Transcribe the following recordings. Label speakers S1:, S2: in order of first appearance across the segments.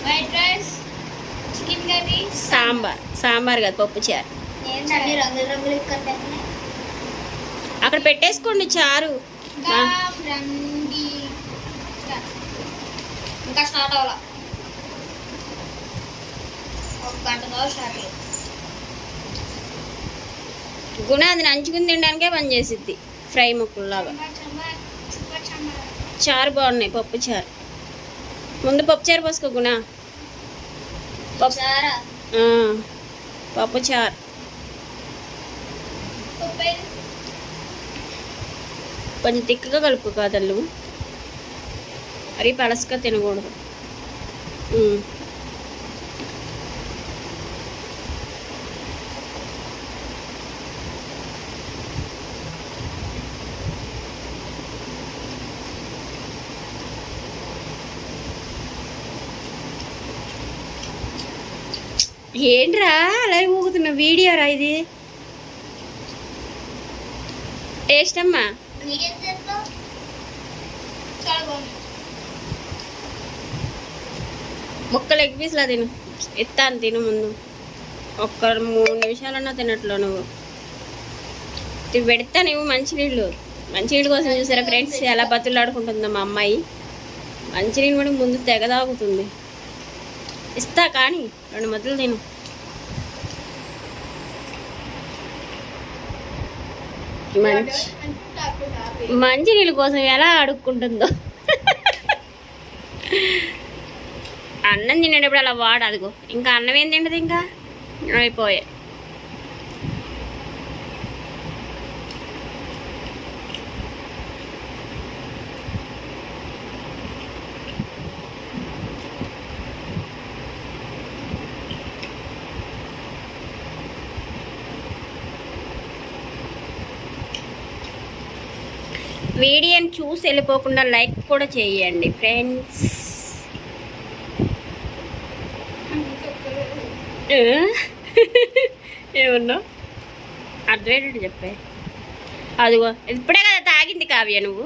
S1: White rice, chicken curry,
S2: sambar కదా పప్పు చారు. అక్కడ పెట్టేసుకోండి చారు.
S1: ఇంకా స్టార్ట్ అవ్వాల, ఒక గంట తర్వాత స్టార్ట్ అయ్యింది.
S2: గుణ అది నంచుకుని తినడానికే పని చేసిద్ది. ఫ్రై ముక్కల్లాగా చారు బాగున్నాయి. పప్పు చారు ముందు పప్పు చారు పోసుకో గుణ. పప్పు చారు కొంచెం తిక్కగా కలుపు కాదల్లు, మరీ పలసగా తినకూడదు. ఏంట్రా అలా ఊగుతున్నా? వీడియో రా ఇది. టేస్ట్ అమ్మా. ముక్కలు ఎగ్ పీస్లా తిను. ఎత్తాను తిను ముందు. ఒక్క 3 నిమిషాలన్నా తినట్లు నువ్వు. ఇవి పెడతా నువ్వు మంచినీళ్ళు కోసం చూసారా ఫ్రెండ్స్ ఎలా బతులాడుకుంటుందో మా అమ్మాయి. మంచినీళ్ళు కూడా ముందు తెగ తాగుతుంది. ఇస్తా కానీ 2 ముద్దలు తిను. మంచినీళ్ళ కోసం ఎలా అడుక్కుంటుందో. అన్నం తినేటప్పుడు అలా వాడదుగో. ఇంకా అన్నం ఏం తింటది? ఇంకా అయిపోయే. వీడియోని చూసి వెళ్ళిపోకుండా లైక్ కూడా చేయండి ఫ్రెండ్స్. ఏమన్నా అర్థమేంటి చెప్పే? అదిగో ఇప్పుడే కదా తాగింది కావ్య నువ్వు.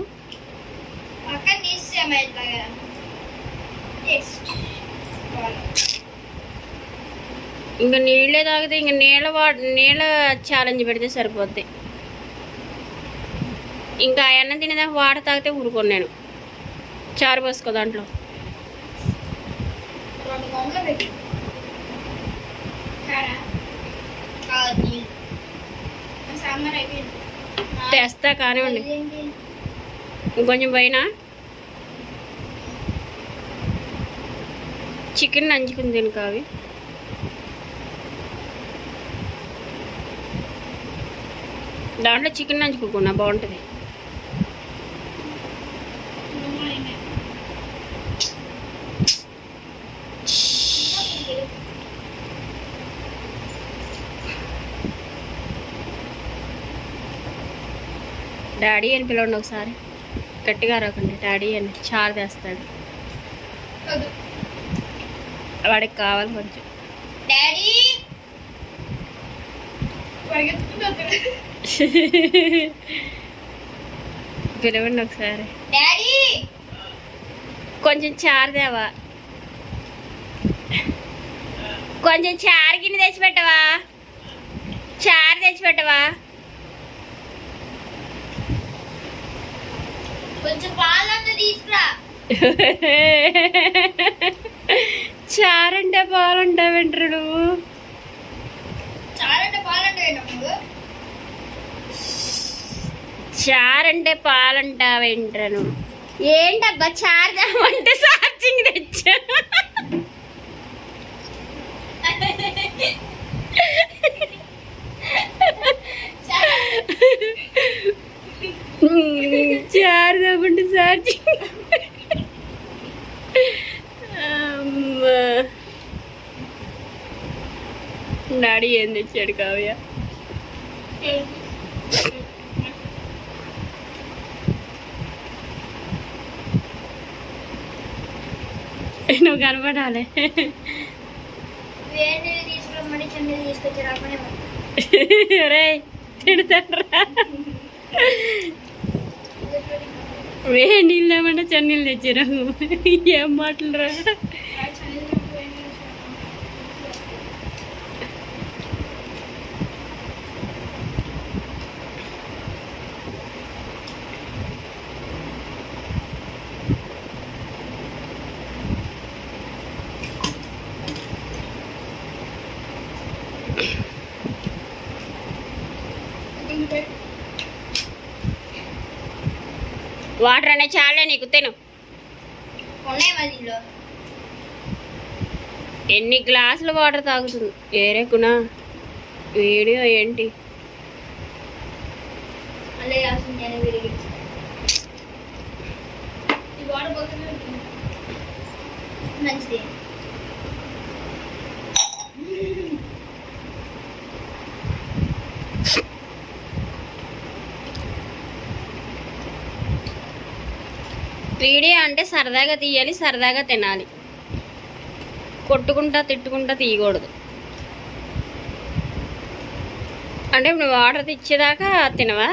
S2: ఇంకా నీళ్ళే తాగితే ఇంకా నీళ్ళ ఛాలెంజ్ పెడితే సరిపోద్ది. ఇంకా అన్నం తినేదాకా వాటర్ తాగితే ఊరుకోను నేను. చారు పోసుకో దాంట్లో. తెస్తా కానివ్వండి. ఇంకొంచెం పైన చికెన్ నంచుకుని తిను కావి. దాంట్లో చికెన్ నంచుకోకుండా బాగుంటుంది. డాడీ అని పిలవండి ఒకసారి. గట్టిగా రాకండి. డాడీ అని చారు తెస్తాడు. వాడికి కావాలి కొంచెం.
S1: డాడీ
S2: పిలవండి ఒకసారి.
S1: డాడీ
S2: కొంచెం చారు తేవా. కొంచెం చారు గిన్నె తెచ్చిపెట్టవా. చారు తెచ్చిపెట్టవా.
S1: కొంచెం పాలన్నా తీసుకురా.
S2: చారంటే పాలంటావేంట్రా నువ్వు?
S1: చారంటే పాలంటావేంట నువ్వు?
S2: చారంటే పాలంటావేంట్రా నువ్వు? ఏంటబ్బా చారు తేమంటే సార్చింగ్ తెచ్చా. చారు తేమంటే సార్చింగ్. డాడీ ఏం తెచ్చాడు కావ్య? నువ్వు కనపడాలి. అరే తిడతారా? వేడి నీళ్ళు ఏమంటే చన్నీళ్ళు తెచ్చారు. ఏం మాటలురా. వాటర్ అనే చాలా నీకు తిను.
S1: ఉన్నాయి మరి ఇందులో.
S2: ఎన్ని గ్లాసులు వాటర్ తాగుతుంది ఏరేకునా. వీడియో ఏంటి
S1: అలా రాసింది నేను విరిగి ఈ వాటర్ పోతూనే ఉంటుంది. మంచిది.
S2: వీడియో అంటే సరదాగా తీయాలి, సరదాగా తినాలి. కొట్టుకుంటా తిట్టుకుంటా తీయకూడదు. అంటే ఇప్పుడు వాటర్ తెచ్చేదాకా తినవా?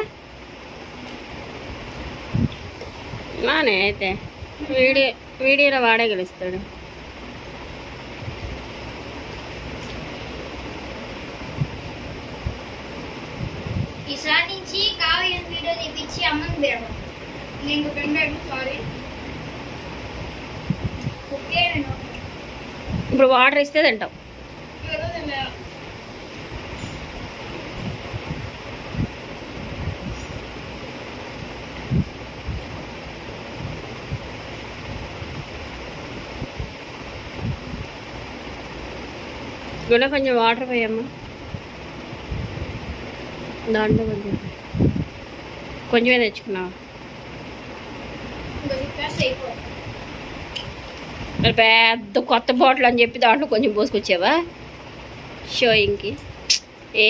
S2: మానే అయితే వీడియోలో వాడే గెలుస్తాడు.
S1: ఈసారి నుంచి కావ్య వీడియో తీపిచ్చి అమ్మని పెడతాను. నేను పెండాడు. సారీ. ఓకే. నేను
S2: ఇప్పుడు వాటర్ ఇస్తే తింటాం. గుణ కొంచెం వాటర్ పోయమ్మా. దాంట్లో కొంచెమే తెచ్చుకున్నావా? పెద్ద కొత్త బాటిల్ అని చెప్పి దాంట్లో కొంచెం పోసుకొచ్చావా షోయింగ్కి? ఏ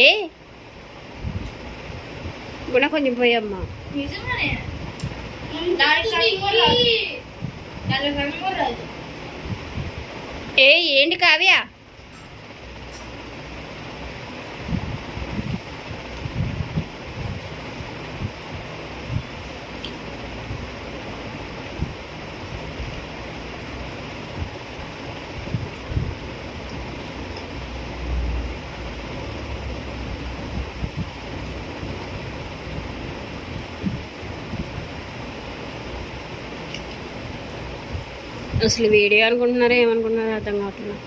S2: గుణ కొంచెం పోయమ్మా. ఏ ఏంటి కావ్య? అసలు వీడియో అనుకుంటున్నారా ఏమనుకుంటున్నారో అర్థం కావట్లేదు.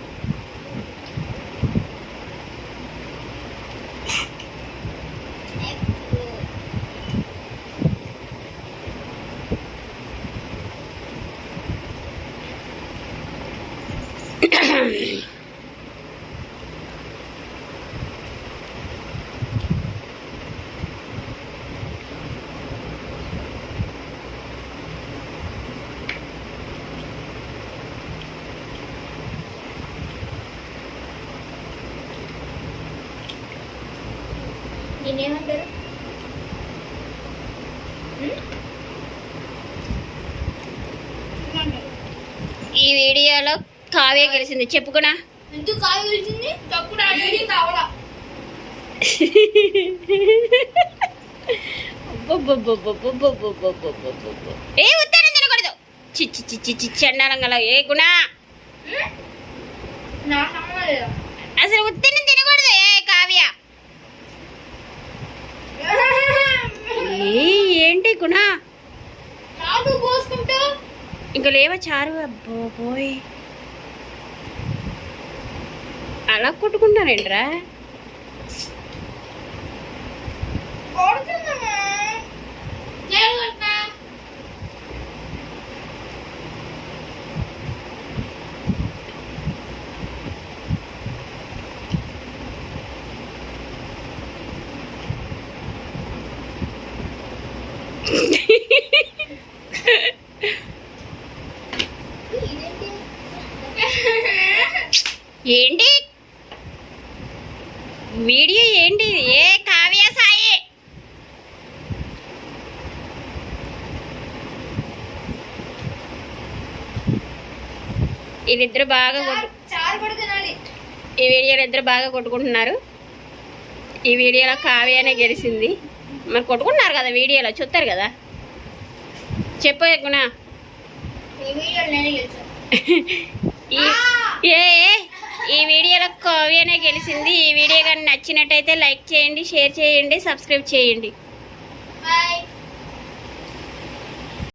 S1: నేనేమంటారు?
S2: ఈ వీడియోలో కావ్య గెలిచింది చెప్పుకున్నా.
S1: ఎందుకు కావ్య గెలిచింది? తప్పుడు వీడియో కావాలా?
S2: ఏ ఉత్తరం తినకూడదు. చిచ్చి చిచ్చి చిచ్చి అన్నారంగల. ఏ గుణ అసలు ఉత్తరం తినకూడదు. ఏ కావ్య ఏంటి గుణ
S1: పోసుకుంటా
S2: ఇంకా లేవా చారు? అబ్బో పోయి అలా కొట్టుకుంటారేంట్రా? ఏంటి వీడియో ఏంటి? ఏ కావ్య సాయి వీళ్ళిద్దరు బాగా ఈ వీడియోలో ఇద్దరు బాగా కొట్టుకుంటున్నారు. ఈ వీడియోలో కావ్యనే గెలిచింది. మరి కొట్టుకుంటున్నారు కదా వీడియోలో చూస్తారు కదా. చెప్పు గుణ.
S1: ఈ వీడియోలో నేనే గెలిచాను.
S2: ఈ వీడియోలో కావ్యనే గెలిచింది. ఈ వీడియో కానీ నచ్చినట్టయితే లైక్ చేయండి, షేర్ చేయండి, సబ్స్క్రైబ్ చేయండి.